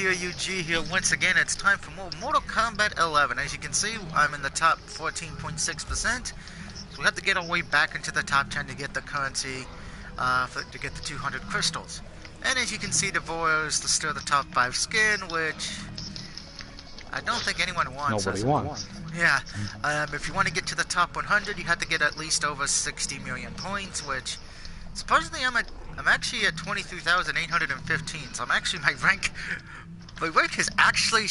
UG here once again. It's time for more Mortal Kombat 11. As you can see, I'm in the top 14.6%. So we have to get our way back into the top 10 to get the currency, to get the 200 crystals. And as you can see, Devora is still the top 5 skin, which I don't think anyone wants. Nobody wants. Yeah. If you want to get to the top 100, you have to get at least over 60 million points, which supposedly I'm actually at 23,815. So I'm actually my rank has actually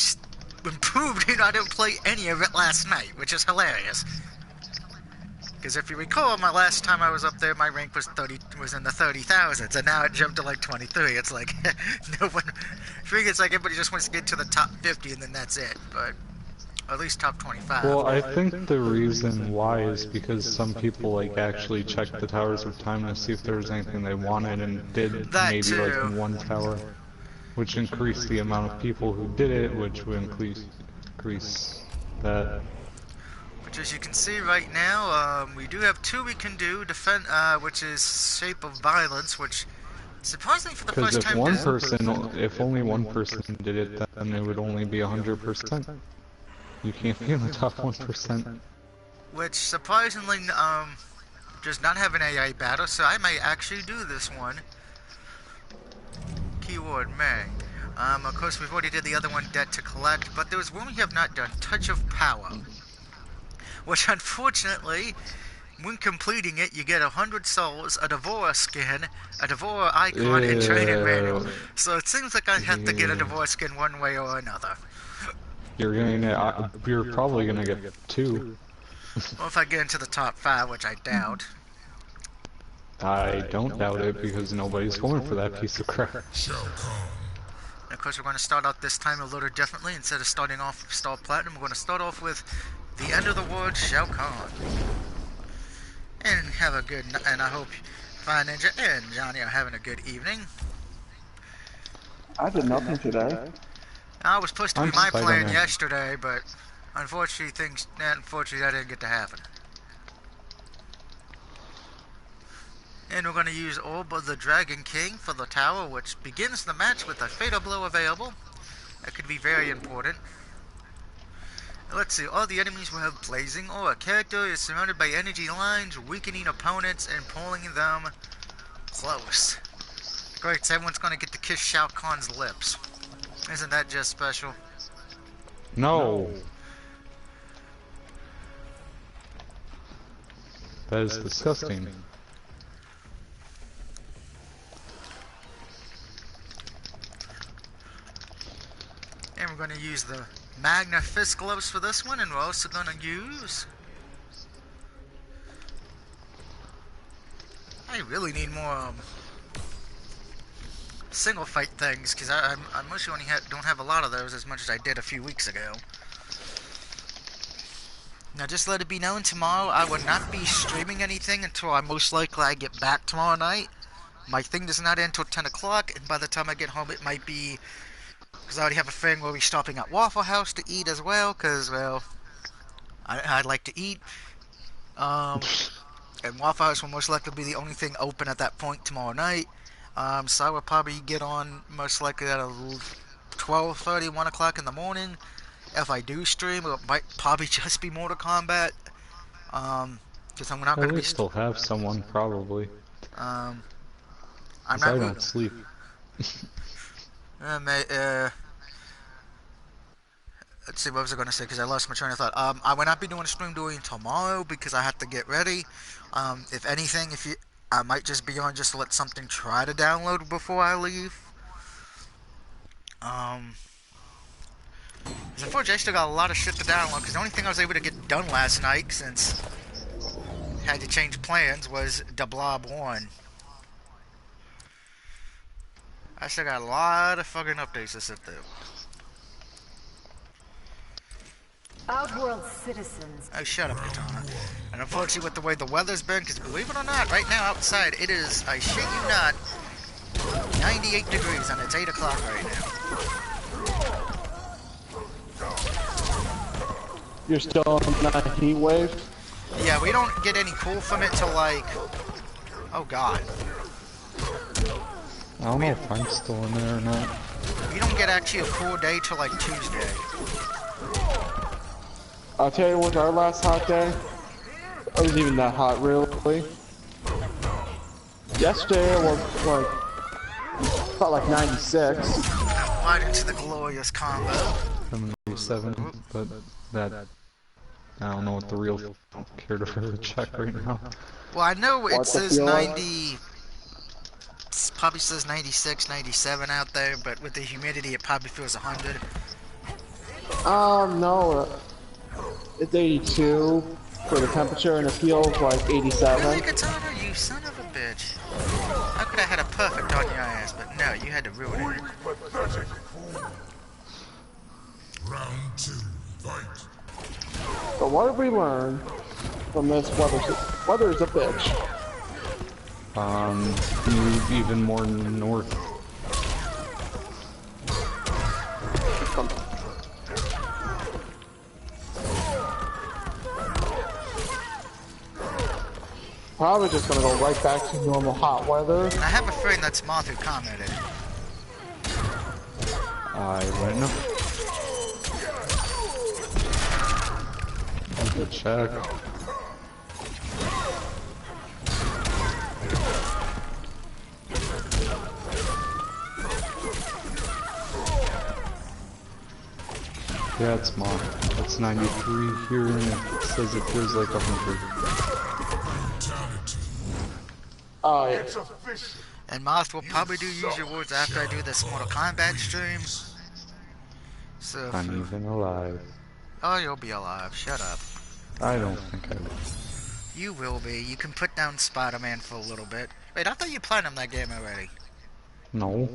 improved. I didn't play any of it last night, which is hilarious. Because if you recall, my last time I was up there, my rank was in the 30,000s, and now it jumped to like 23. It's like no one. I think it's like everybody just wants to get to the top 50, and then that's it. But at least top 25. Well, I think the reason why is because some people like actually checked the Towers of Time to see if there was anything they wanted, and did that maybe too. like one tower, which increased the amount of people who did it, which would increase that. Which, as you can see right now, we do have two we can do. Defend, which is Shape of Violence, which surprisingly for the first time. If only one person did it, then it would only be 100%. You can't be in the top 1%. Which surprisingly, does not have an AI battle, so I might actually do this one. Keyword may. Of course, we've already did the other one, Debt to Collect, but there was one we have not done, Touch of Power. Which, unfortunately, when completing it, you get 100 souls, a Devora skin, a Devora icon, and training manual. So it seems like I have to get a Devora skin one way or another. You're probably gonna get 2. Well, if I get into the top 5, which I doubt. I don't doubt it, because nobody's going for that piece of crap. And of course, we're going to start out this time a little differently. Instead of starting off with Star Platinum, we're going to start off with the End of the World, Shao Kahn. And have a good night, and I hope Fire Ninja and Johnny are having a good evening. I did nothing today. I was supposed to be my plan yesterday, but unfortunately that didn't get to happen. And we're going to use Orb of the Dragon King for the tower, which begins the match with a Fatal Blow available. That could be very important. Let's see, all the enemies will have Blazing Aura. A character is surrounded by energy lines, weakening opponents and pulling them close. Great, so everyone's going to get to kiss Shao Kahn's lips. Isn't that just special? No. That is disgusting. And we're going to use the Magna Fist gloves for this one, and we're also going to use... I really need more single fight things, because I mostly only don't have a lot of those as much as I did a few weeks ago. Now just let it be known, tomorrow I will not be streaming anything until I get back tomorrow night. My thing does not end until 10 o'clock, and by the time I get home it might be... because I already have a thing where we're stopping at Waffle House to eat as well, because, well, I'd like to eat. And Waffle House will most likely be the only thing open at that point tomorrow night. So I will probably get on most likely at 12:30, 1 o'clock in the morning. If I do stream, it might probably just be Mortal Kombat. Because I'm not going to be... still have someone, probably. I'm not I don't sleep. Let's see, what was I going to say, because I lost my train of thought. I will not be doing a stream doing tomorrow, because I have to get ready. If anything, I might just be on just to let something try to download before I leave. Unfortunately, I still got a lot of shit to download, because the only thing I was able to get done last night, since I had to change plans, was the Blob 1. I still got a lot of fucking updates to sit through. Outworld citizens. Oh, shut up, Katana. And unfortunately, with the way the weather's been, because believe it or not, right now outside, it is, I shit you not, 98 degrees, and it's 8 o'clock right now. You're still in that heat wave? Yeah, we don't get any cool from it till like, oh god. I don't know if I'm still in there or not. You don't get actually a full day till like Tuesday. I'll tell you what, our last hot day, it wasn't even that hot, really. Yesterday it was like, felt like 96. Right into the glorious combo. 77, but that, I don't know what the real, don't care to really check right now. Well, I know it What's the says feel like? 90, it probably says 96, 97 out there, but with the humidity it probably feels 100. No, it's 82 for the temperature and it feels like 87. Really, Katana, you son of a bitch. I could have had a perfect on your ass, but no, you had to ruin it. Round 2, fight. So what did we learn from this weather is a bitch? Move even more north. Probably just gonna go right back to normal hot weather. I have a friend that's Moth who commented. I wouldn't know. Good check. Yeah, it's Moth. It's 93 here and it says it feels like 100. Oh yeah. And Moth will probably use your words after I do this Mortal Kombat stream. So, I'm even alive. oh, you'll be alive. Shut up. I don't think I will. You will be. You can put down Spider-Man for a little bit. Wait, I thought you platinumed that game already. No.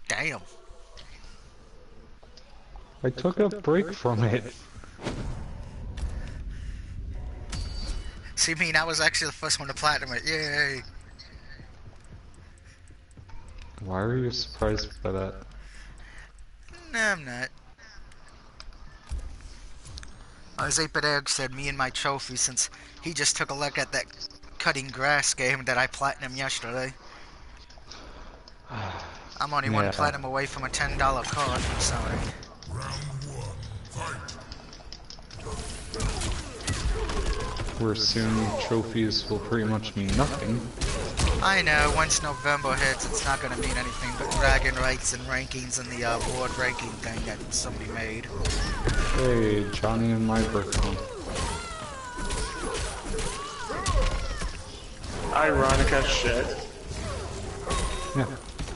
Damn. I took a break from it. See, I was actually the first one to platinum it. Yay. Why are you surprised by that? No, I'm not. As 8-Bit Egg said, me and my trophy, since he just took a look at that cutting grass game that I platinumed yesterday. I'm only one platinum away from a $10 card from Sony. Round 1, fight. Where soon trophies will pretty much mean nothing. I know, once November hits, it's not going to mean anything but bragging rights and rankings and the award ranking thing that somebody made. Hey, Johnny and my birthday. Ironic as shit. Yeah.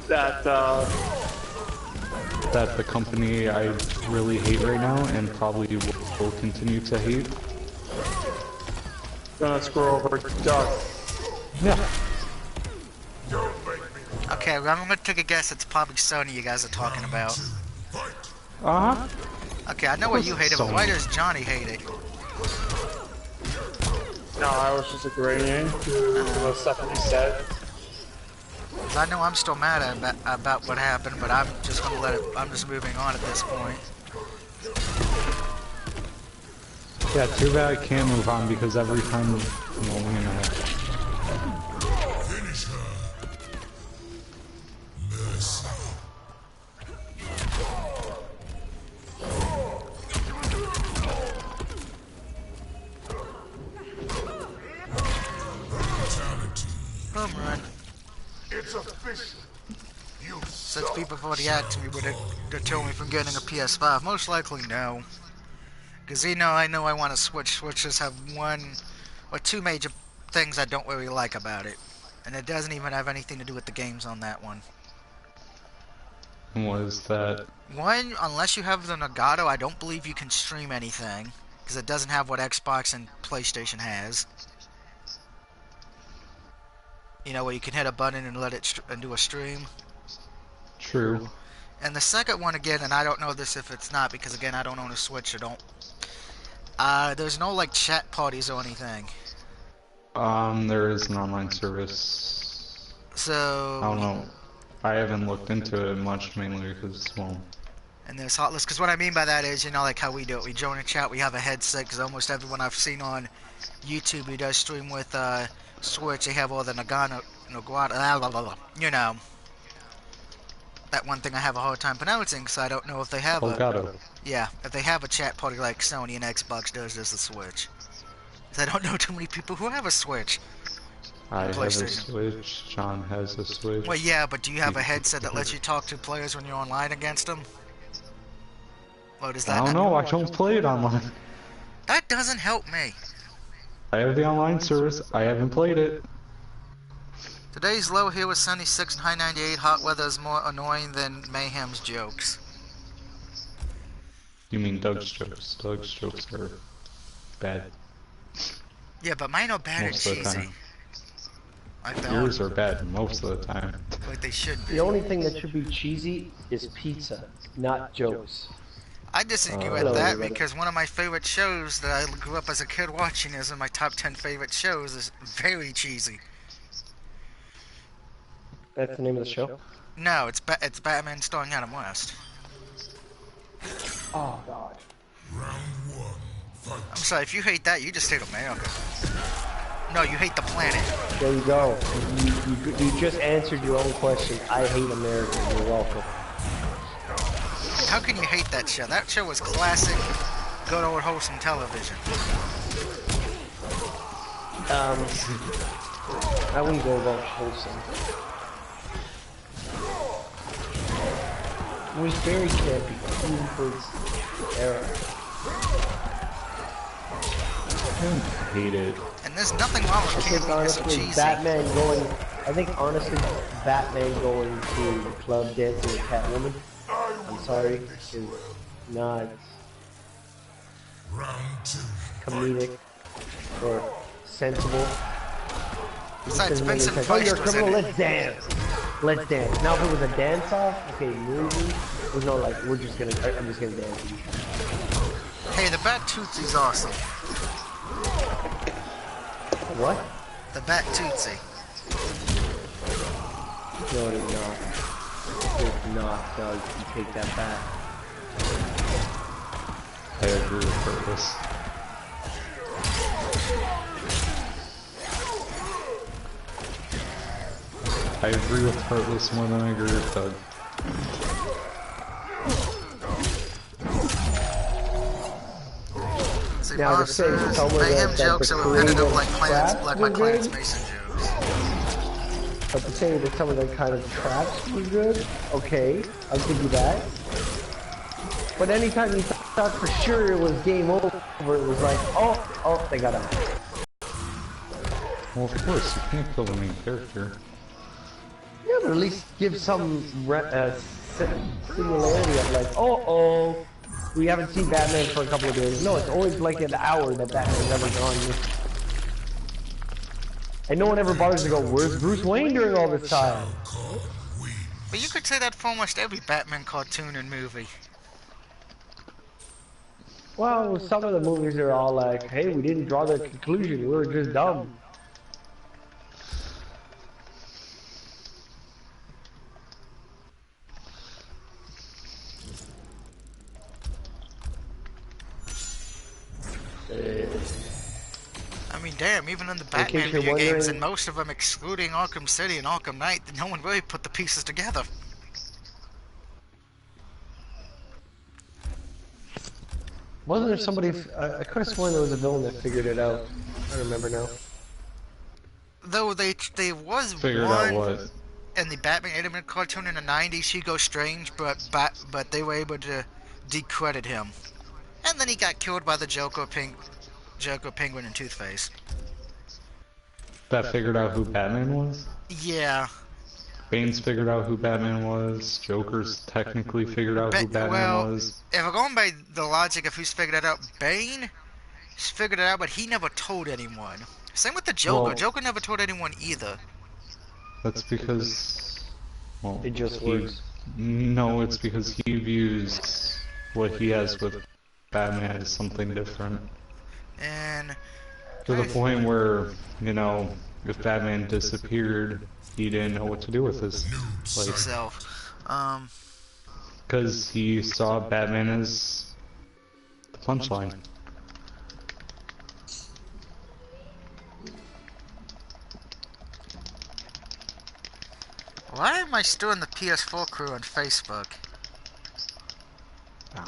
That That the company I really hate right now and probably will continue to hate. gonna screw over Doug. Yeah. Okay, well, I'm going to take a guess. It's probably Sony you guys are talking about. Uh-huh. Okay, I know what you hate it, but why does Johnny hate it? No, I was just agreeing to the stuff that you said. 'Cause I know I'm still mad about what happened, but I'm just going to let it, I'm just moving on at this point. Yeah, too bad I can't move on because every time, well, you know. Finish her. Mercy. Brutality. Home run. It's official. You Since people have already asked me, would it deter me from getting a PS5? Most likely no. Because I know I want to switch. Switches have one or two major things I don't really like about it. And it doesn't even have anything to do with the games on that one. Was that? One, unless you have the Nagato, I don't believe you can stream anything. Because it doesn't have what Xbox and PlayStation has. You know, where you can hit a button and let it and do a stream. True. And the second one again, and I don't know this if it's not, because again, I don't own a Switch, or don't. There's no like chat parties or anything. There is an online service. So. I don't know. I haven't looked into it much, mainly because, well. And there's hot lists, because what I mean by that is, like how we do it. We join a chat, we have a headset, because almost everyone I've seen on YouTube who does stream with Switch, they have all the Nagato, that one thing I have a hard time pronouncing, because I don't know if they have Elgato. yeah, if they have a chat party like Sony and Xbox does, there's a Switch. 'Cause I don't know too many people who have a Switch. I have a PlayStation. Switch. John has a Switch. Well, yeah, but do you have a headset that lets you talk to players when you're online against them? Or does that I don't know. I don't play it online. That doesn't help me. I have the online service. I haven't played it. Today's low here was 76 and high 98. Hot weather is more annoying than Mayhem's jokes. You mean Doug's jokes? Doug's jokes are bad. Yeah, but mine are bad and Most of the cheesy. time. I found. Yours are bad most of the time. Like they should be. The only thing that should be cheesy is pizza, not jokes. I disagree with Hello, that everybody. because one of my favorite shows that I grew up as a kid watching is in my top 10 favorite shows is very cheesy. That's the name of the show? No, it's Batman starring Adam West. Oh, God. Round one. Fight. I'm sorry, if you hate that, you just hate America. No, you hate the planet. There you go. You just answered your own question. I hate America. You're welcome. How can you hate that show? That show was classic, good old wholesome television. I wouldn't go about wholesome. It was very campy, even for its era. I hate it. And there's nothing wrong with I think campiness or honestly, cheesy. Batman going to the club dancing with Catwoman, I'm sorry, is not Round two. comedic or sensible. Besides, Because when they Vincent said, oh, you're a Price was in criminal, it. let's dance. Let's dance. Now if it was a dance-off, okay, movie, there's no like, I'm just gonna dance with you. Hey, the Bat Tootsie's awesome. What? The Bat Tootsie. No, it is not. It is not, Doug. You take that back. I agree with purpose. I agree with Heartless more than I agree with Doug. See, Now, to say monsters, somewhere mayhem that jokes the are repetitive creative like traps my were Clarence good. Mason jokes. But to say that some of the kind of traps were good, okay, I'll give you that. But anytime you thought for sure it was game over, it was like, oh, they got him. Well, of course, you can't kill the main character. Yeah, but at least give some similarity of like, oh, we haven't seen Batman for a couple of days. No, it's always like an hour that Batman's ever gone. And no one ever bothers to go, where's Bruce Wayne during all this time? But you could say that for almost every Batman cartoon and movie. Well, some of the movies are all like, hey, we didn't draw the conclusion, we were just dumb. I mean, damn, even in the In Batman case you're video games, wondering- and most of them excluding Arkham City and Arkham Knight, no one really put the pieces together. Wasn't there somebody, I could have sworn there was a villain that figured it out. I don't remember now. Though they was Figured one out what? in the Batman animated cartoon in the 90s, Hugo Strange, but they were able to decredit him. And then he got killed by the Joker, Penguin, and Toothface. That figured out who Batman was? Yeah. Bane's figured out who Batman was. Joker's technically figured out who Batman was. If we're going by the logic of who's figured it out, Bane figured it out, but he never told anyone. Same with the Joker. Well- Joker never told anyone either. That's because... Well, It just he- works. No, it's because he views what he has with Batman as something different. And To the point where, you know, if Batman disappeared, he didn't know what to do with his life. himself. Because he saw Batman as the punchline. Why am I still in the PS4 crew on Facebook?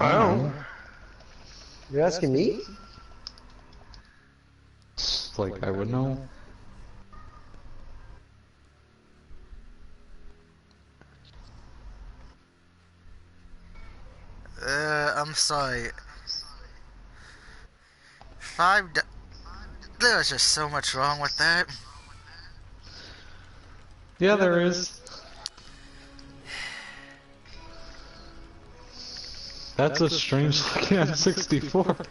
I don't know. You're asking me? It's like, I would know. I'm sorry. There's just so much wrong with that. Yeah, there is. That's a strange looking N64.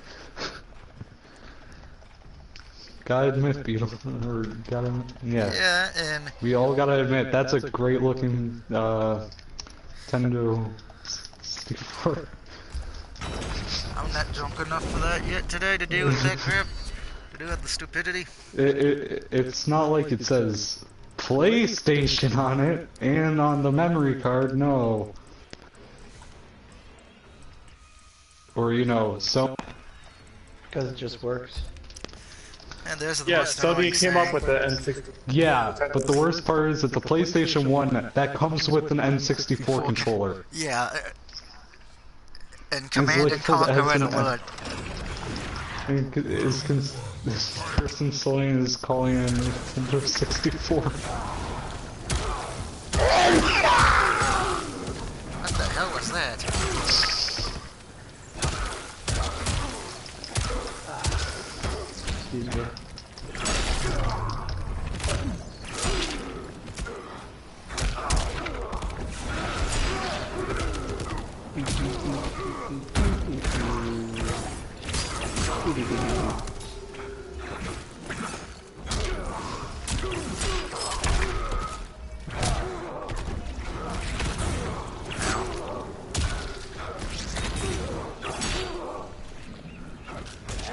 Gotta admit, Beetle. Or gotta, yeah. Yeah, and We all gotta admit, that's a great looking Nintendo 64. I'm not drunk enough for that yet today to deal with that crap. To deal with the stupidity. It's not like it says PlayStation on it, and on the memory card, no. Or, you know, so... Because it just works. And there's the Yeah, most Sony annoying came saying. up with the N64. Yeah, but the worst part is that the PlayStation 1, that comes with an N64 controller. Yeah. And Command like and full Conquer as and an- what? This person Sony is calling it Nintendo 64. What the hell was that? Excuse me.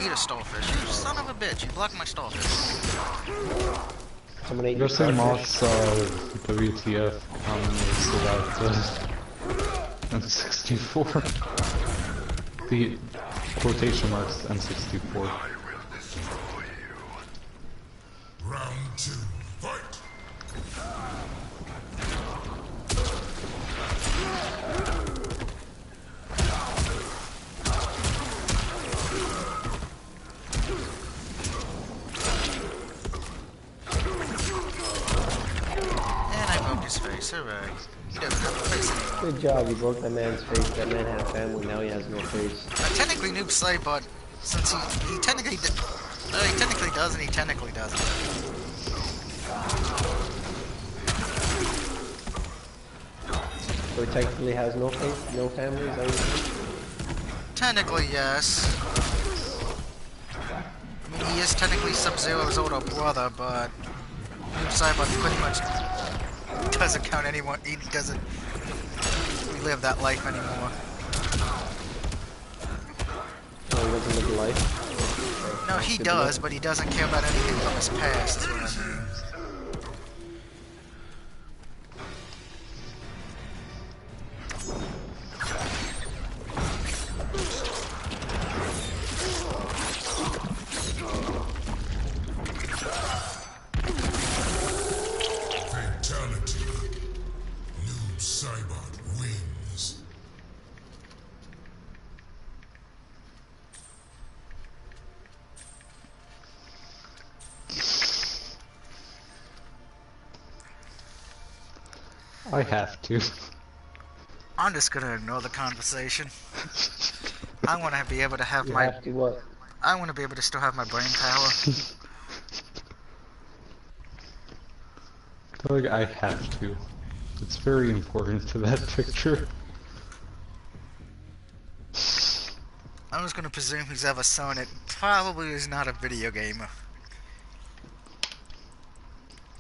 Eat a starfish. You son of a bitch. You blocked my starfish. Someone ate your Justin starfish. Moss, WTF comments about the N64. The quotation marks N64. Round 2, fight! And I broke his face. Alright. He doesn't have a face anymore. Good job, you broke that man's face. That man had a family, now he has no face. Technically noob slay, but since he technically he technically does and he technically doesn't. So he technically has no face, no family, is that what you're saying? Technically, yes. I mean, he is technically Sub-Zero's older brother, but Noob Saibot pretty much doesn't count anyone. He doesn't live that life anymore. No, he doesn't live life. No, he Good does, enough. but he doesn't care about anything from his past. Is what I mean. Fatality. Noob Saibot wins. I have to. I'm just gonna ignore the conversation. I want to be able to have You my. have to what? I want to be able to still have my brain power. Like, I have to. It's very important to that picture. I'm just gonna presume who's ever shown it probably is not a video gamer.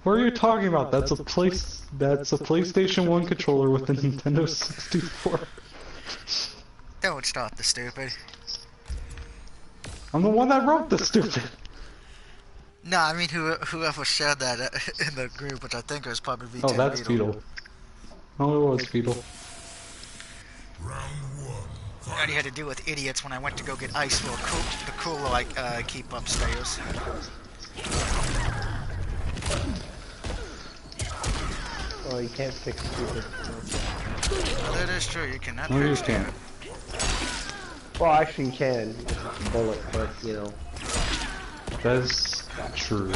What are you talking about? That's a PlayStation 1 controller with a Nintendo 64. Don't stop the stupid. I'm the one that wrote the stupid. No, I mean whoever shared that in the group, which I think was probably V10 Oh, that's Beetle. Oh, it was Beetle. Round 1, I already had to deal with idiots when I went to go get ice for the cooler I keep upstairs. Oh, you can't fix stupid. Well, that is true. You cannot No, you fix can't. Well, actually, you can. If it's a bullet, but you know. That's true.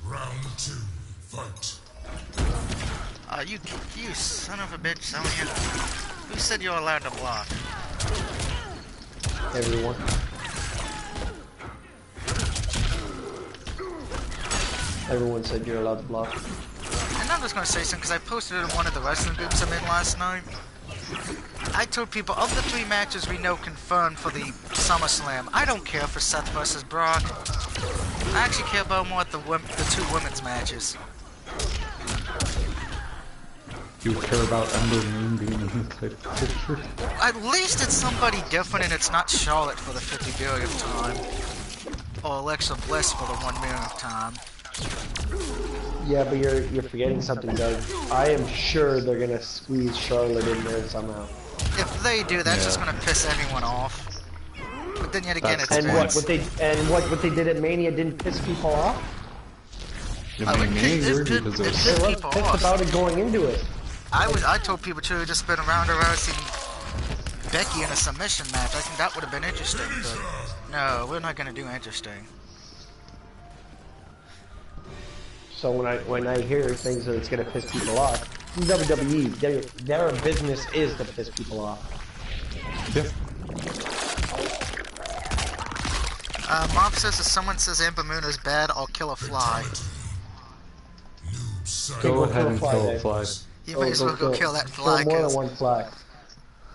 Round 2, fight. You son of a bitch, Sonya. Who said you're allowed to block? Everyone. Everyone said you're allowed to block. And I'm just gonna say something because I posted it in one of the wrestling groups I'm in last night. I told people of the 3 matches we know confirmed for the SummerSlam, I don't care for Seth versus Brock. I actually care about more the 2 women's matches. You care about Ember Moon being in the title picture? At least it's somebody different and it's not Charlotte for the 50 billionth time. Or Alexa Bliss for the 1 millionth time. Yeah, but you're forgetting something, Doug. I am sure they're gonna squeeze Charlotte in there somehow. If they do, that's just gonna piss everyone off. But then yet again, That's it's And Vince. what they did at Mania didn't piss people off. You mean me? You're because it of pissed They weren't people pissed off. about it going into it. I told people to just spin around seeing Becky in a submission match. I think that would have been interesting, but no, we're not gonna do interesting. So when I hear things that it's gonna piss people off, WWE, their business is to piss people off. Yep. Mom says if someone says Amber Moon is bad, I'll kill a fly. Go ahead and kill a fly. You may as well go kill that fly. Kill more 'Cause than one fly.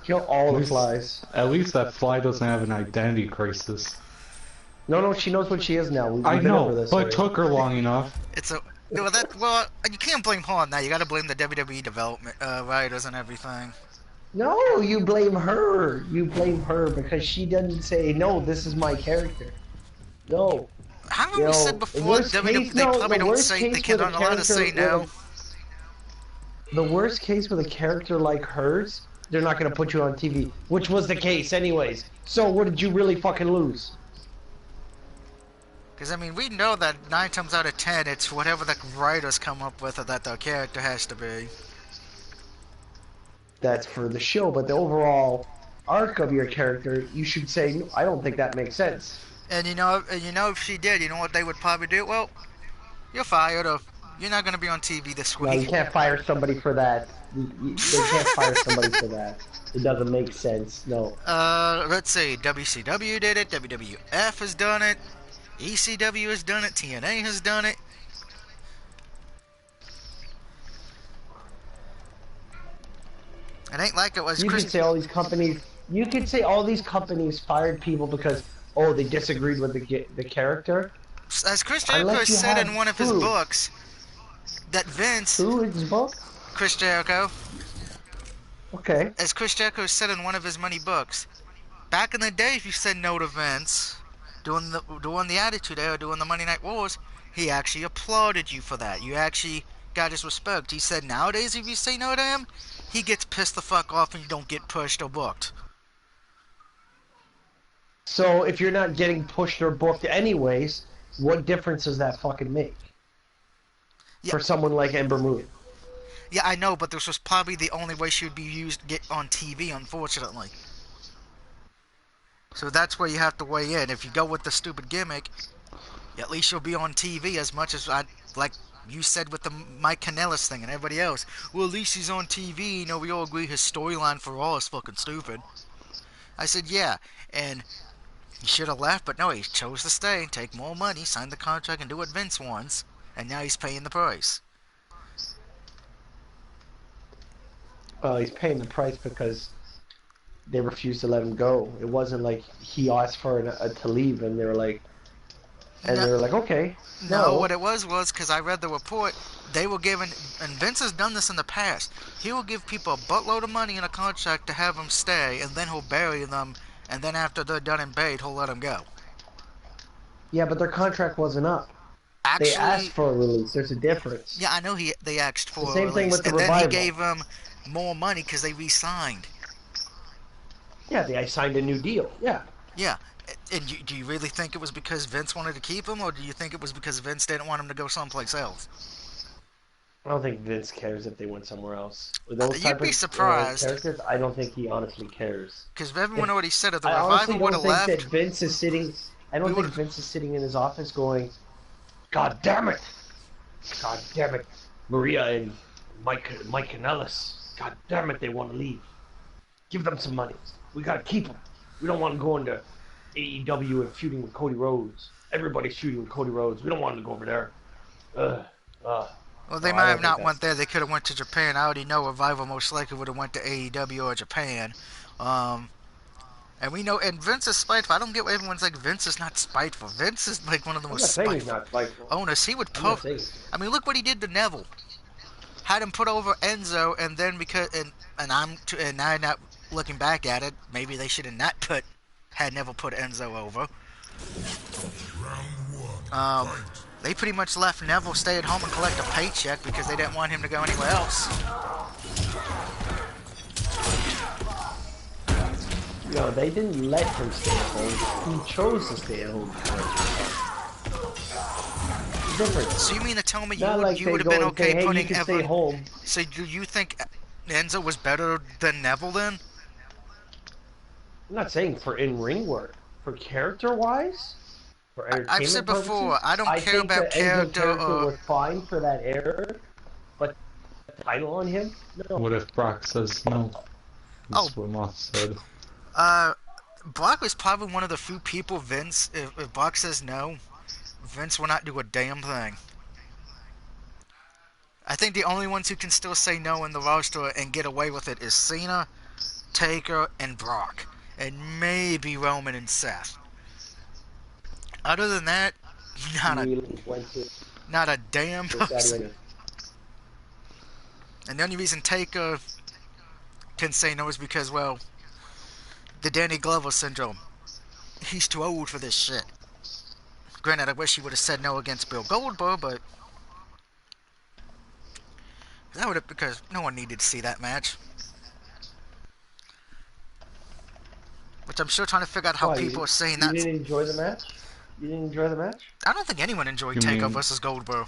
Kill all the flies. At least that fly doesn't have an identity crisis. No, she knows what she is now. We've I been over know, this but it already. took her long enough. it's a well, you can't blame her on that. You gotta blame the WWE development writers and everything. No, you blame her. You blame her because she doesn't say, no, this is my character. No. Haven't You we know, said before worst WWE, case- they no, probably the don't worst say case they with a cannot allowed to say character no. with The worst case with a character like hers, they're not going to put you on TV, which was the case anyways. So what did you really fucking lose? Because, I mean, we know that 9 times out of 10, it's whatever the writers come up with or that the character has to be. That's for the show, but the overall arc of your character, you should say, "No, I don't think that makes sense." And you know if she did, you know what they would probably do? Well, you're fired, or you're not going to be on TV this No, you week. can't fire somebody for that. They can't fire somebody for that. It doesn't make sense. No. Let's see, WCW did it, WWF has done it, ECW has done it, TNA has done it. It ain't like it was You could say all these companies. You could say all these companies fired people because they disagreed with the character. As Chris Jericho Unless you said have in one of his proof. books, that Vince, Who is this book? Chris Jericho, Okay. as Chris Jericho said in one of his many books, back in the day, if you said no to Vince, doing the Attitude Era, doing the Monday Night Wars, he actually applauded you for that. You actually got his respect. He said nowadays, if you say no to him, he gets pissed the fuck off and you don't get pushed or booked. So if you're not getting pushed or booked anyways, what difference does that fucking make? Yeah. For someone like Ember Moon. Yeah, I know, but this was probably the only way she would be used to get on TV, unfortunately. So that's where you have to weigh in. If you go with the stupid gimmick, at least you'll be on TV as much as like you said with the Mike Kanellis thing and everybody else. Well, at least he's on TV. You know, we all agree his storyline for Raw is fucking stupid. I said, yeah, and he should have left, but no, he chose to stay, take more money, sign the contract, and do what Vince wants, and now he's paying the price. He's paying the price because they refused to let him go. It wasn't like he asked for to leave, and they were like, okay, No, what it was because I read the report. They were given, and Vince has done this in the past. He will give people a buttload of money in a contract to have them stay, and then he'll bury them, and then after they're done and buried, he'll let them go. Yeah, but their contract wasn't up. Actually, they asked for a release. There's a difference. Yeah, I know they asked for the same a release, thing with the and revival. then he gave them more money because they re-signed. Yeah, they signed a new deal. Yeah. Yeah. And do you really think it was because Vince wanted to keep him, or do you think it was because Vince didn't want him to go someplace else? I don't think Vince cares if they went somewhere else. With those You'd be surprised. Characters, I don't think he honestly cares. Because everyone already said it. The I revival would have left. That Vince is sitting. I don't think Vince is sitting in his office going, "God damn it! God damn it! Maria and Mike Kanellis. God damn it! They want to leave. Give them some money. We gotta keep them. We don't want to go into AEW and feuding with Cody Rhodes. Everybody's feuding with Cody Rhodes. We don't want them to go over there." Well, they might have not went there. They could have went to Japan. I already know Revival most likely would have went to AEW or Japan. And we know, and Vince is spiteful. I don't get why everyone's like, Vince is not spiteful. Vince is like one of the most spiteful owners. He would I mean, look what he did to Neville. Had him put over Enzo, and then and now not looking back at it, maybe they should have not had Neville put Enzo over. They pretty much left Neville stay at home and collect a paycheck because they didn't want him to go anywhere else. No, they didn't let him stay at home. He chose to stay at home. Different. So you mean to tell me you would have been okay putting Evan? Stay home. So do you think Enzo was better than Neville then? I'm not saying for in-ring work. For character-wise? For entertainment I've said before, purposes, I don't care about character. Was fine for that era, but the title on him? No. What if Brock says no? That's what Moth said. Brock was probably one of the few people Vince, if Brock says no, Vince will not do a damn thing. I think the only ones who can still say no in the roster and get away with it is Cena, Taker, and Brock. And maybe Roman and Seth. Other than that, not a damn person. And the only reason Taker can say no is because, well, the Danny Glover syndrome. He's too old for this shit. Granted, I wish he would have said no against Bill Goldberg, but that would have, because no one needed to see that match. Which I'm still trying to figure out how people are saying that. You didn't enjoy the match? You didn't enjoy the match? I don't think anyone enjoyed Taker versus Goldberg.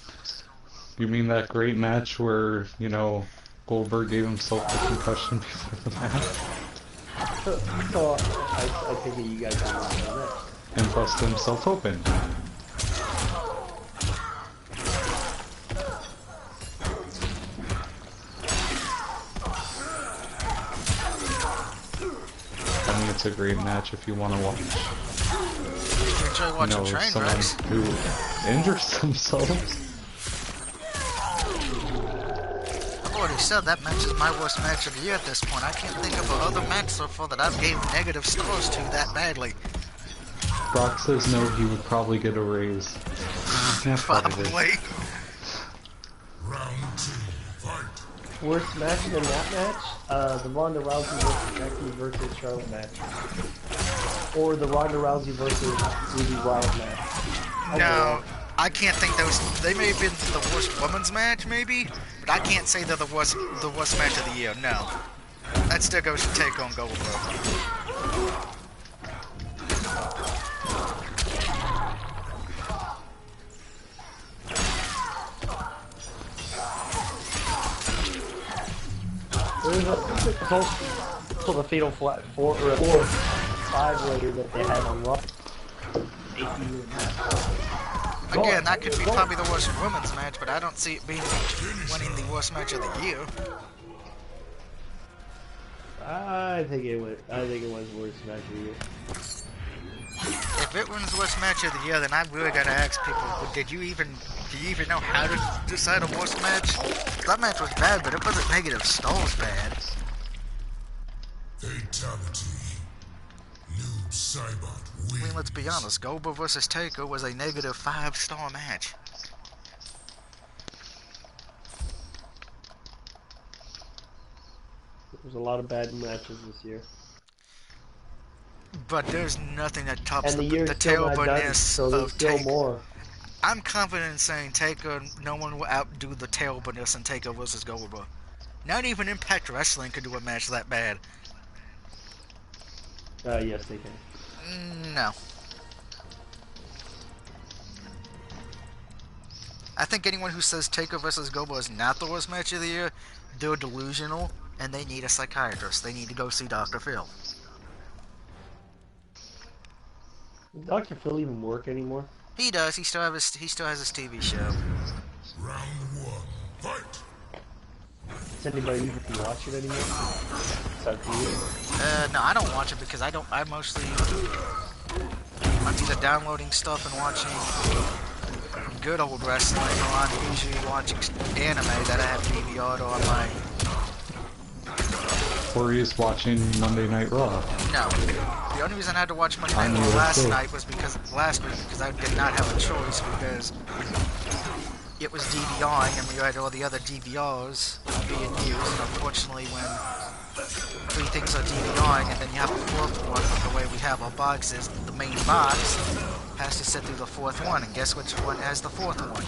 You mean that great match where, Goldberg gave himself a concussion before the match? So I think you guys didn't enjoy that. And busted himself open. I mean, it's a great match if you want to watch. Enjoy watching train wrecks. Who injures themselves. I've already said that match is my worst match of the year at this point. I can't think of another match so far that I've gave negative scores to that badly. Brock says no, he would probably get a raise. Probably. Round 2, fight. Worst match than that match? The Ronda Rousey versus Becky versus Charlotte match. Or the Ronda Rousey versus Ruby Riott match. No, I can't think those. They may have been the worst women's match, maybe, but I can't say they're the worst match of the year. No, that still goes to take on Goldberg. Until the Fatal 4 or 5 later that they had on Raw. Again, that could be probably the worst women's match, but I don't see it being winning the worst match of the year. I think it was the worst match of the year. If it wins the worst match of the year, then I really gotta ask people: do you even know how to decide a worst match? That match was bad, but it wasn't negative. Skull's bad. Fatality. Noob Saibot I wins. mean, let's be honest. Goldberg versus Taker was a negative 5-star match. There's a lot of bad matches this year. But there's nothing that tops And the the year's still not done, terribleness so there's of still Taker. more. I'm confident in saying Taker, no one will outdo the terribleness in Taker versus Goldberg. Not even Impact Wrestling could do a match that bad. Yes, they can. No. I think anyone who says Taker versus Goldberg is not the worst match of the year, they're delusional, and they need a psychiatrist. They need to go see Dr. Phil. Does Dr. Phil even work anymore? He does. He still has his TV show. Round one. Fight. Does anybody even watch it anymore? Except you? No, I don't watch it because I mostly, I'm either downloading stuff and watching good old wrestling, or I'm usually watching anime that I have DVR'd on my... Or he's watching Monday Night Raw. No. The only reason I had to watch Monday Night Raw last week because I did not have a choice, because it was DVRing and we had all the other DVRs being used, and unfortunately when 3 things are DVRing and then you have a 4th one, the way we have our boxes, the main box has to sit through the 4th one, and guess which one has the 4th one?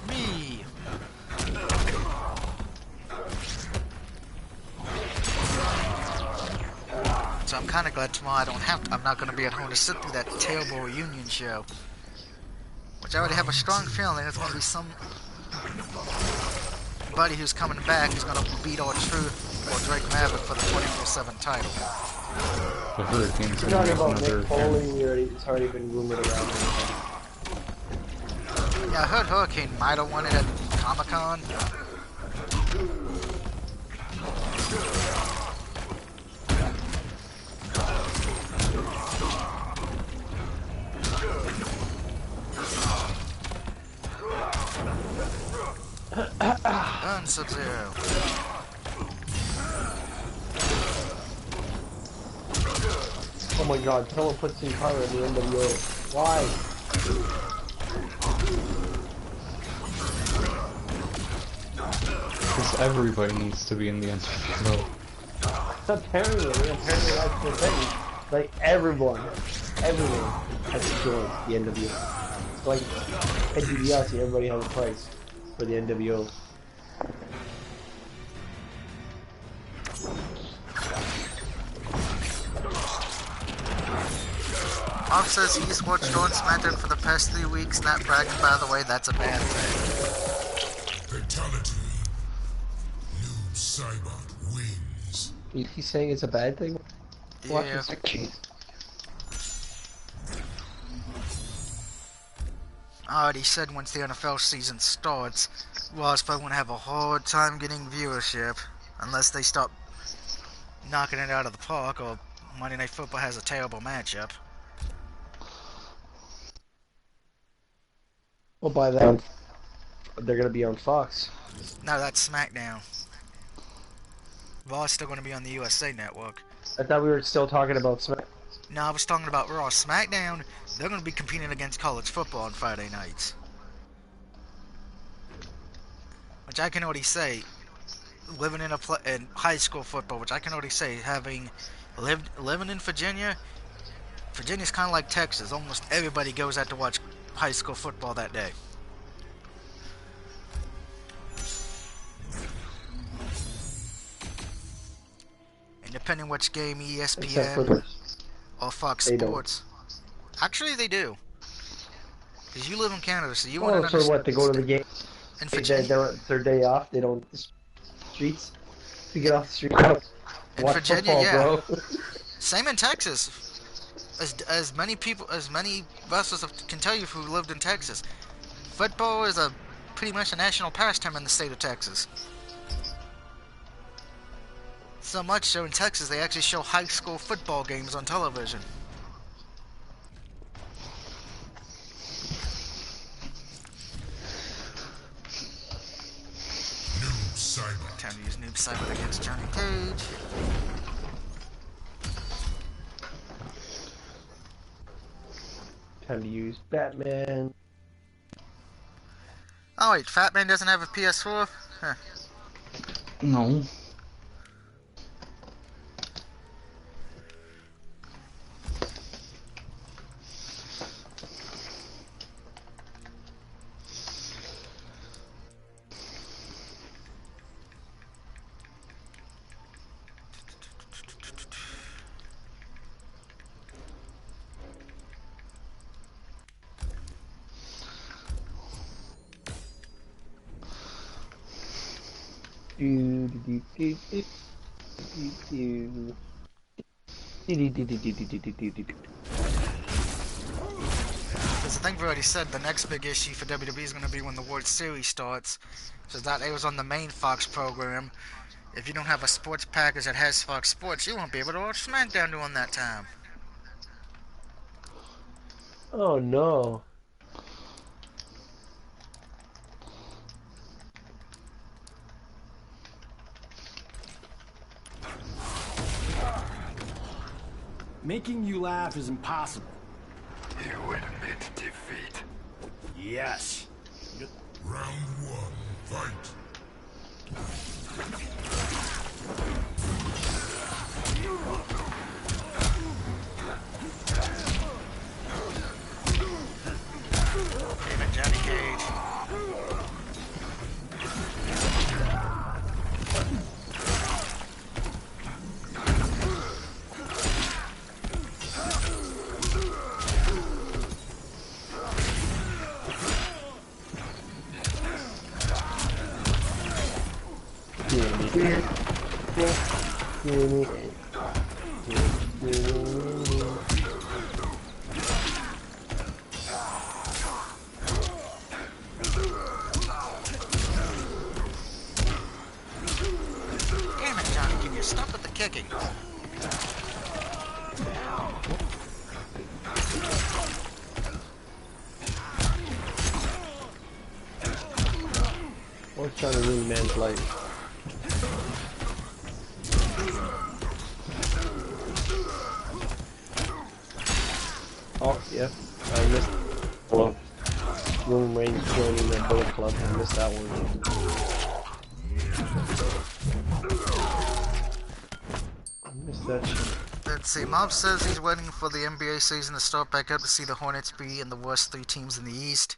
Me! So I'm kind of glad tomorrow I'm not going to be at home to sit through that terrible reunion show. Which I already have a strong feeling there's going to be some buddy who's coming back who's going to beat our Truth or Drake Maverick for the 24/7 title. The Hurricane's You're gonna talking make about another. Mick Foley, it's already been rumored around. Yeah, I heard Hurricane might have won it at Comic-Con. Done, Sub-Zero. Oh my god, someone put Sin Cara in the NWO. Why? Because everybody needs to be in the NWO. Apparently that's the thing. Like everyone has to join the NWO. It's like at DiBiase, everybody has a price for the NWO. Mob says he's watched on SmackDown for the past 3 weeks, not bragging by the way, that's a bad thing. Fatality. Noob Saibot wins. He's saying it's a bad thing? Watch Yeah. this. Jeez. I already said once the NFL season starts, Raw's probably going to have a hard time getting viewership unless they stop knocking it out of the park or Monday Night Football has a terrible matchup. Well, by then, they're gonna be on Fox. No, that's SmackDown. Raw's still going to be on the USA Network. I thought we were still talking about Smack. No, I was talking about Raw. SmackDown, they're going to be competing against college football on Friday nights. Which I can already say, living in high school football, which I can already say, having living in Virginia, Virginia's kind of like Texas. Almost everybody goes out to watch high school football that day. And depending which game, Except for ESPN or Fox they don't. Sports. Actually, they do. Because you live in Canada, so you Oh, wouldn't so what? They go to the game. In They, Virginia, it's their day off. They don't streets. To get off the street. In Watch Virginia, football, yeah. bro. Same in Texas. As many wrestlers can tell you who lived in Texas. Football is pretty much a national pastime in the state of Texas. So much so in Texas they actually show high school football games on television. Noob Saibot Time to use Noob Saibot against Johnny Cage. Time to use Batman. Oh wait, Fat Man doesn't have a PS4? Huh. No. Because I think we've already said the next big issue for WWE is going to be when the World Series starts. So that airs on the main Fox program. If you don't have a sports package that has Fox Sports, you won't be able to watch SmackDown during that time. Oh no. Making you laugh is impossible. You admit defeat. Yes. Round one, fight. Damn it, Johnny Cage. Damn it, Johnny, can you stop with the kicking? What's trying to ruin man's life? Oh, yeah. I missed. Well, Roman Reigns joining the Bullet Club. I missed that one. I missed that shit. Let's see, Mob says he's waiting for the NBA season to start back up to see the Hornets be in the worst 3 teams in the East.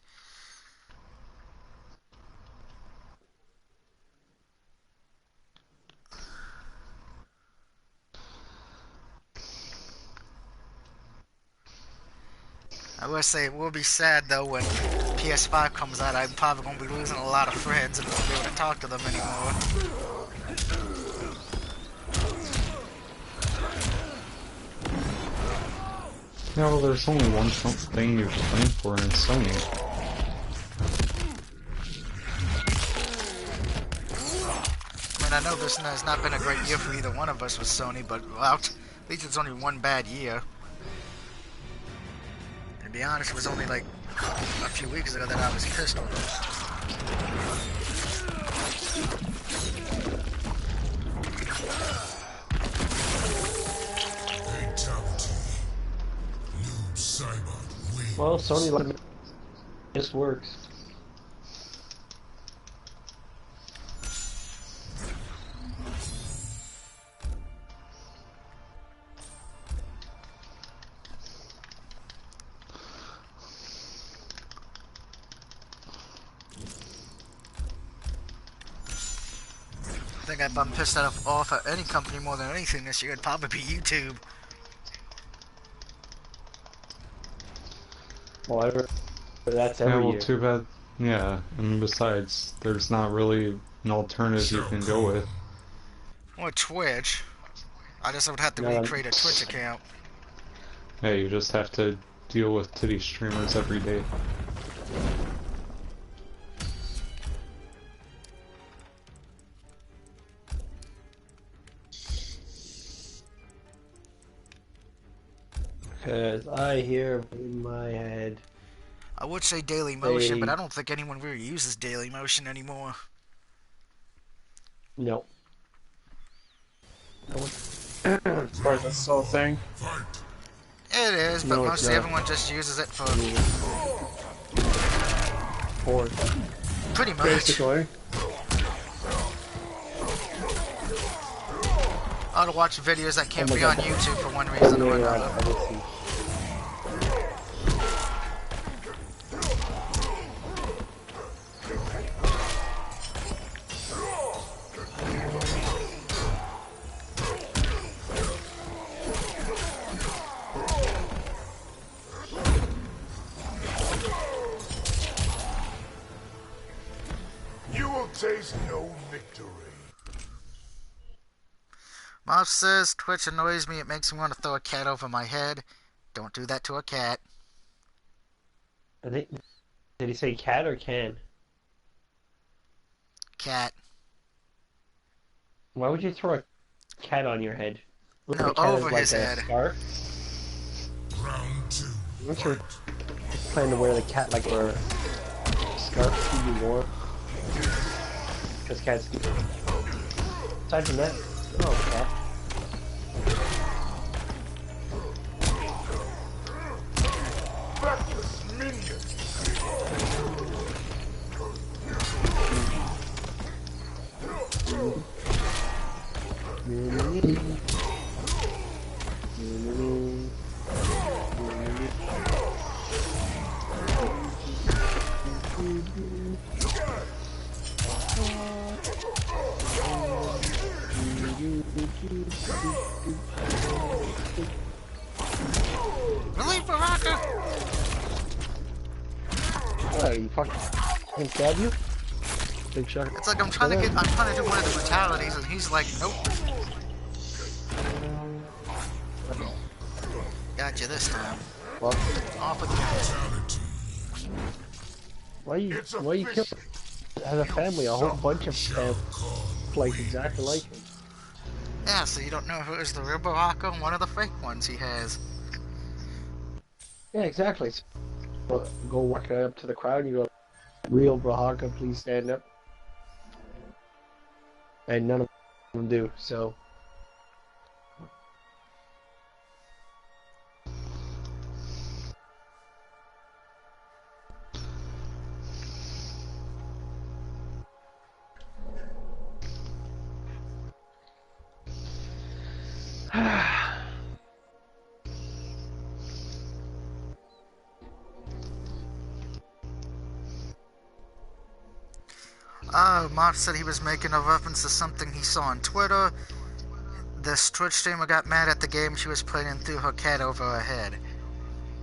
I will say it will be sad though when PS5 comes out. I'm probably going to be losing a lot of friends and won't be able to talk to them anymore. Yeah, well, there's only one thing you're playing for, and it's Sony. I mean, I know this has not been a great year for either one of us with Sony, but well, at least it's only one bad year. To be honest, it was only like a few weeks ago that I was pissed with them. Fatality. Noob Saibot wins. Well, Sony let me. This works. I think if I'm pissed off at any company more than anything this year, it'd probably be YouTube. Well, that's Yeah, every well, year. too bad. Yeah, and besides, there's not really an alternative you can go with. Or Twitch. I just would have to No. recreate a Twitch account. Yeah, you just have to deal with titty streamers every day. Because I hear in my head. I would say Daily Motion, but I don't think anyone really uses Daily Motion anymore. No. As far as that's the whole thing. It is, but No, it's mostly not. everyone just uses it for Four. pretty much. Basically. I ought to watch videos that can't Oh my be God. on YouTube for one reason or another. You will taste no victory. Moth says, Twitch annoys me. It makes me want to throw a cat over my head. Don't do that to a cat. Did he say cat or can? Cat. Why would you throw a cat on your head? No, The cat over is like his a head. Scarf? Round 2. I'm not sure. Plan to wear the cat like a scarf to be worn. Because cats do. Aside from that, oh, cat. Backless minion. Relief Baraka! What, you fucking stab you? Big shot. It's like I'm trying to do one of the brutalities and he's like, nope. Got you this time. Well, Off with the cat. why you kill as a family a whole bunch of like exactly like him? Yeah, so you don't know if it was the real Baraka or one of the fake ones he has. Yeah, exactly. So, go walk up to the crowd and you go, real Brahaka, please stand up. And none of them do, so. Moth said he was making a reference to something he saw on Twitter. This Twitch streamer got mad at the game she was playing and threw her cat over her head.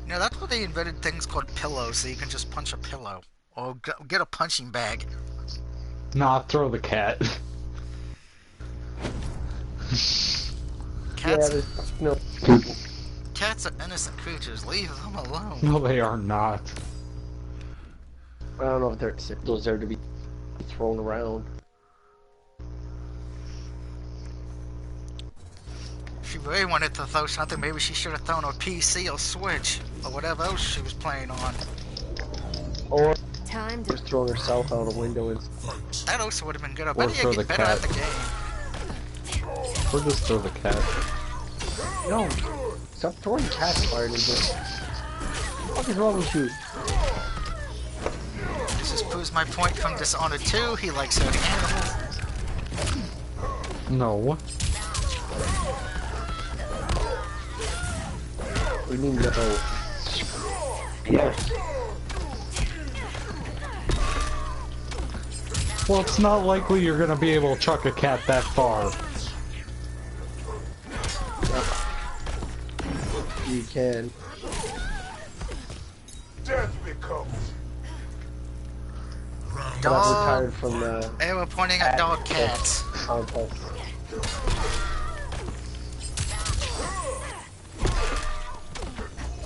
You know, that's where they invented things called pillows, so you can just punch a pillow. Or get a punching bag. Nah, throw the cat. Cats, Yeah, no. cats are innocent creatures. Leave them alone. No, they are not. I don't know if they're deserve to be thrown around. If she really wanted to throw something, maybe she should have thrown a PC or Switch or whatever else she was playing on. Or Time to just throwing herself out a window and That also would have been good. I Or bet throw you the get better at cat. the game. Or just throw the cat. no, stop throwing cats fire into it. What the fuck is wrong with you? This just proves my point from Dishonored 2. He likes hurting animals. No. We need to know. Yes. Well, it's not likely you're gonna be able to chuck a cat that far. You can. Death becomes. I'm Dog. retired from the They were pointing at dog cats. contest.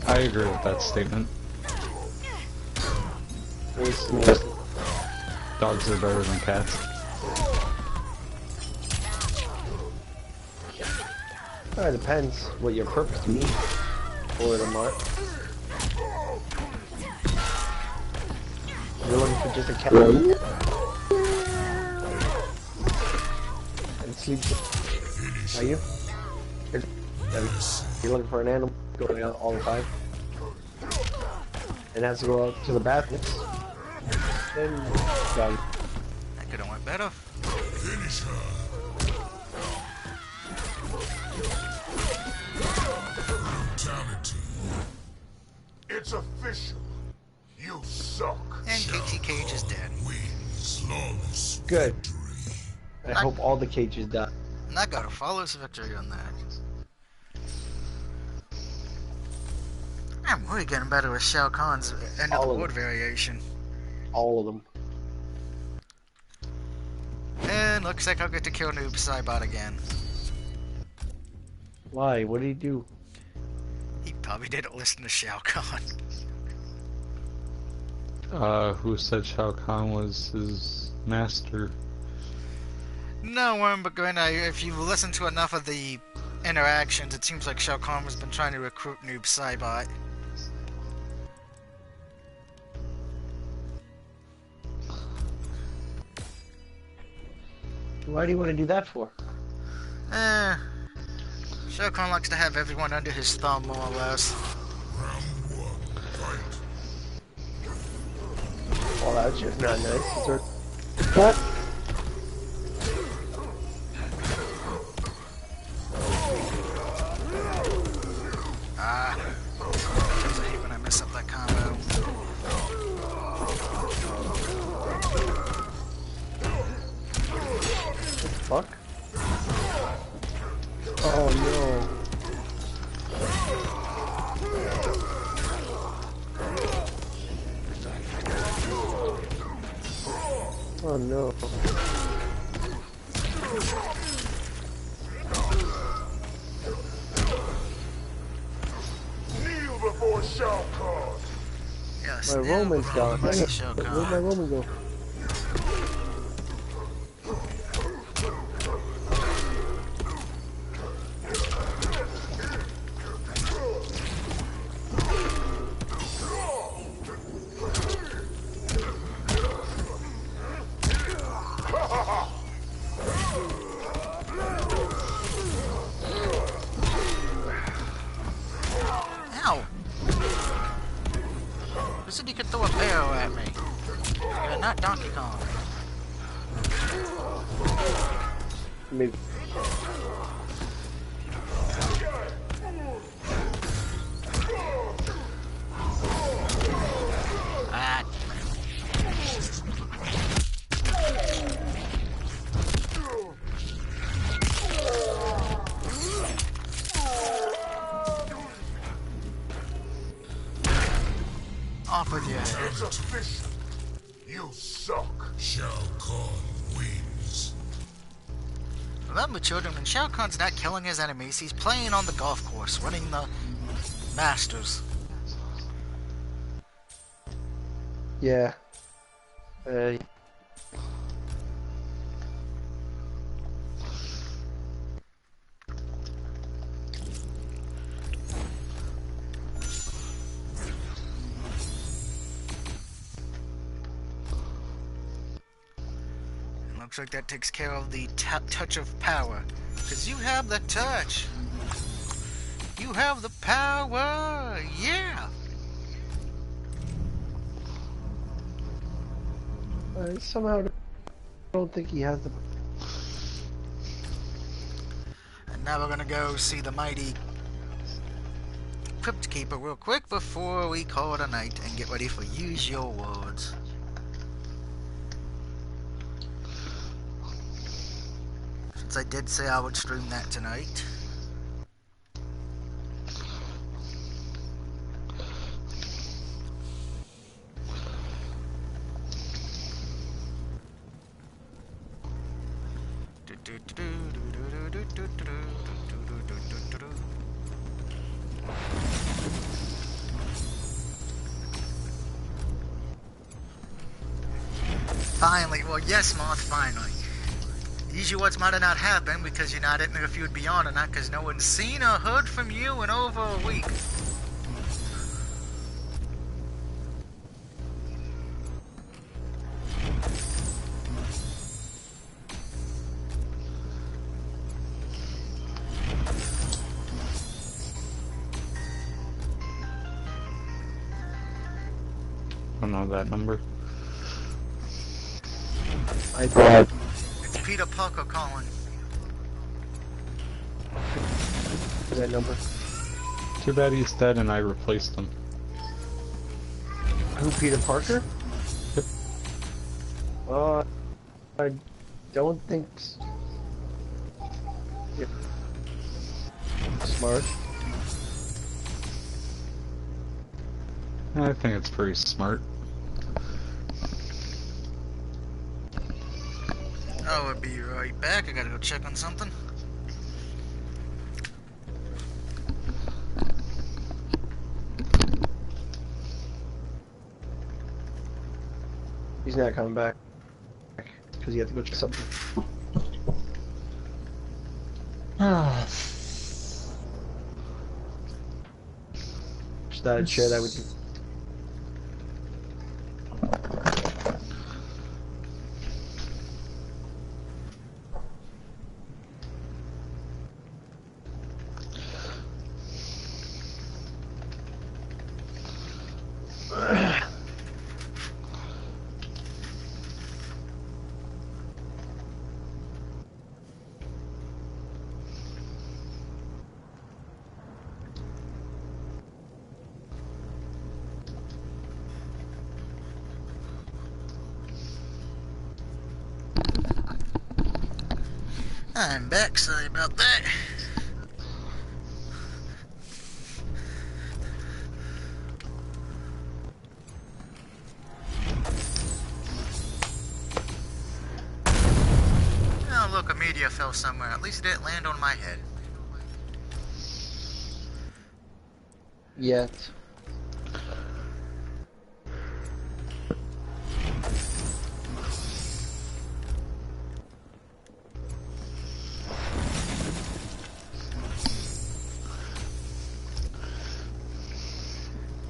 I agree with that statement. Dogs are better than cats. It depends what your purpose means for them are. You're looking for just a cat. Sleep. Are you? You're looking for an animal going out all the time. And has to go out to the bathroom. Then, done. That could have went better. Finish her. Brutality. It's official. You suck. And Katie Cage is dead. Wins flawless Good. victory. I hope all the cages die. And I got a flawless victory on that. I'm really getting better with Shao Kahn's end of All the of board them. variation. All of them. And looks like I'll get to kill Noob Saibot again. Why? What did he do? He probably didn't listen to Shao Kahn. Who said Shao Kahn was his master? No, Worm, but if you listen to enough of the interactions, it seems like Shao Kahn has been trying to recruit Noob Saibot. Why do you want to do that for? Shao Kahn likes to have everyone under his thumb, more or less. Round one. Fight. Well, that's just not nice. What? I hate when I mess up that combo. Fuck. Oh no. Oh no. Kneel before Shao Kahn. Yes, My now Roman's before gone. we see Shao Where'd my Kahn. Roman go? Ow! Who said you could throw a barrel at me? You're not Donkey Kong. Maybe. Ah, off with your head. It's official. You suck. Shao Kahn wins. Remember, children, when Shao Kahn's not killing his enemies, he's playing on the golf course, running the Masters. Yeah. Looks like that takes care of the touch of power. Because you have the touch. You have the power. Yeah. I somehow don't think he has the. And now we're going to go see the mighty Crypt Keeper real quick before we call it a night and get ready for Use Your Words. Since I did say I would stream that tonight. Finally, well, yes, Moth, finally. Use Your Words might have not happened because I didn't know if you would be on or not because no one's seen or heard from you in over a week. I don't know that number. I thought. It's Peter Parker calling. Is that number? Too bad he's dead and I replaced him. Who, Peter Parker? Yep. I don't think. Yeah. Smart. I think it's pretty smart. Oh, I'll be right back. I gotta go check on something. He's not coming back because he had to go check something. Just thought I'd share that with you. I'm back, sorry about that. Oh look, a meteor fell somewhere. At least it didn't land on my head. Yet.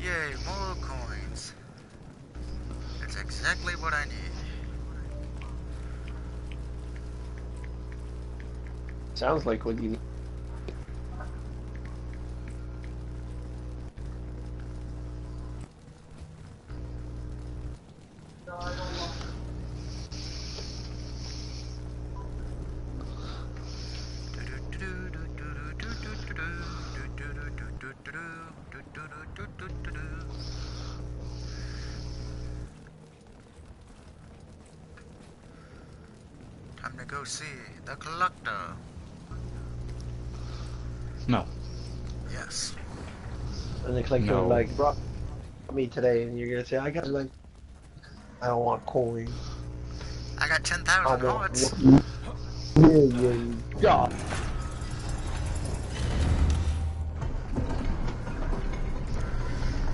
Yay, more coins. That's exactly what I need. Sounds like what you need. Time to go see the collector. No. Yes. And the collector No. like brought me today, and you're gonna say, I got like, I don't want coins. I got I 10,000 want hearts. million. God.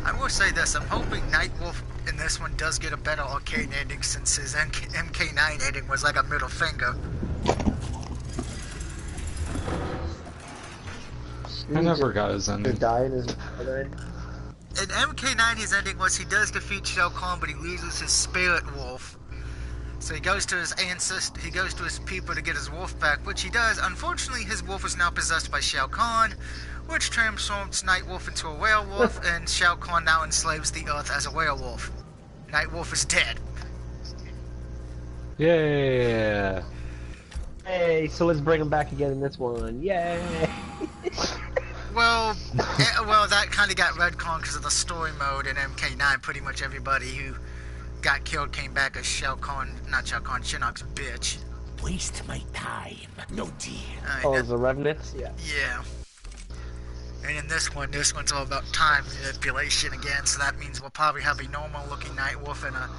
I will say this, I'm hoping Nightwolf in this one does get a better arcade ending since his MK9 ending was like a middle finger. I never got his ending. Die in his other end. In MK9 his ending was he does defeat Shao Kahn, but he loses his spirit wolf. So he goes to his ancestor, he goes to his people to get his wolf back, which he does. Unfortunately, his wolf is now possessed by Shao Kahn, which transforms Nightwolf into a werewolf, and Shao Kahn now enslaves the earth as a werewolf. Nightwolf is dead. Yeah. Hey, so let's bring him back again in this one. Yay! Well, well, that kind of got retconned because of the story mode in MK9. Pretty much everybody who got killed came back as Shao Kahn, not Shao Kahn, Shinnok's bitch. Waste my time. No deal. Oh, it's the Revenants? Yeah. Yeah. And in this one's all about time manipulation again, so that means we'll probably have a normal-looking Nightwolf and a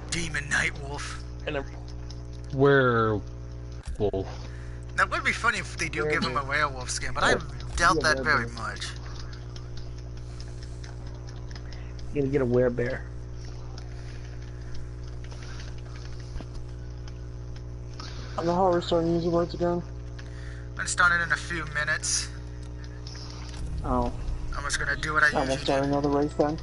demon Nightwolf. And a Werewolf. That would be funny if they do give him a werewolf skin, but I doubt that very much. You're gonna get a werebear. And the horror starting using words again? I'm gonna start it in a few minutes. Oh. I'm just gonna do what I I will usually start do. another race then.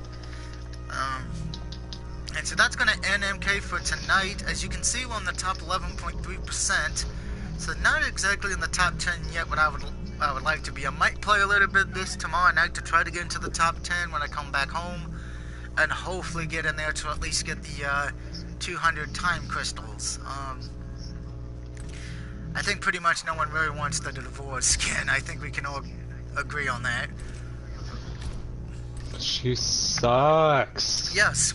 And so that's gonna end MK for tonight. As you can see, we're on the top 11.3%. So not exactly in the top 10 yet, but I would like to be. I might play a little bit this tomorrow night to try to get into the top 10 when I come back home. and hopefully get in there to at least get the 200 time crystals. I think pretty much no one really wants the divorce skin. I think we can all agree on that. She sucks. Yes,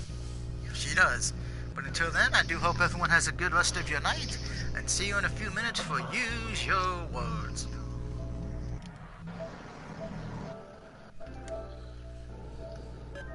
she does. But until then, I do hope everyone has a good rest of your night, and see you in a few minutes for Use Your Words.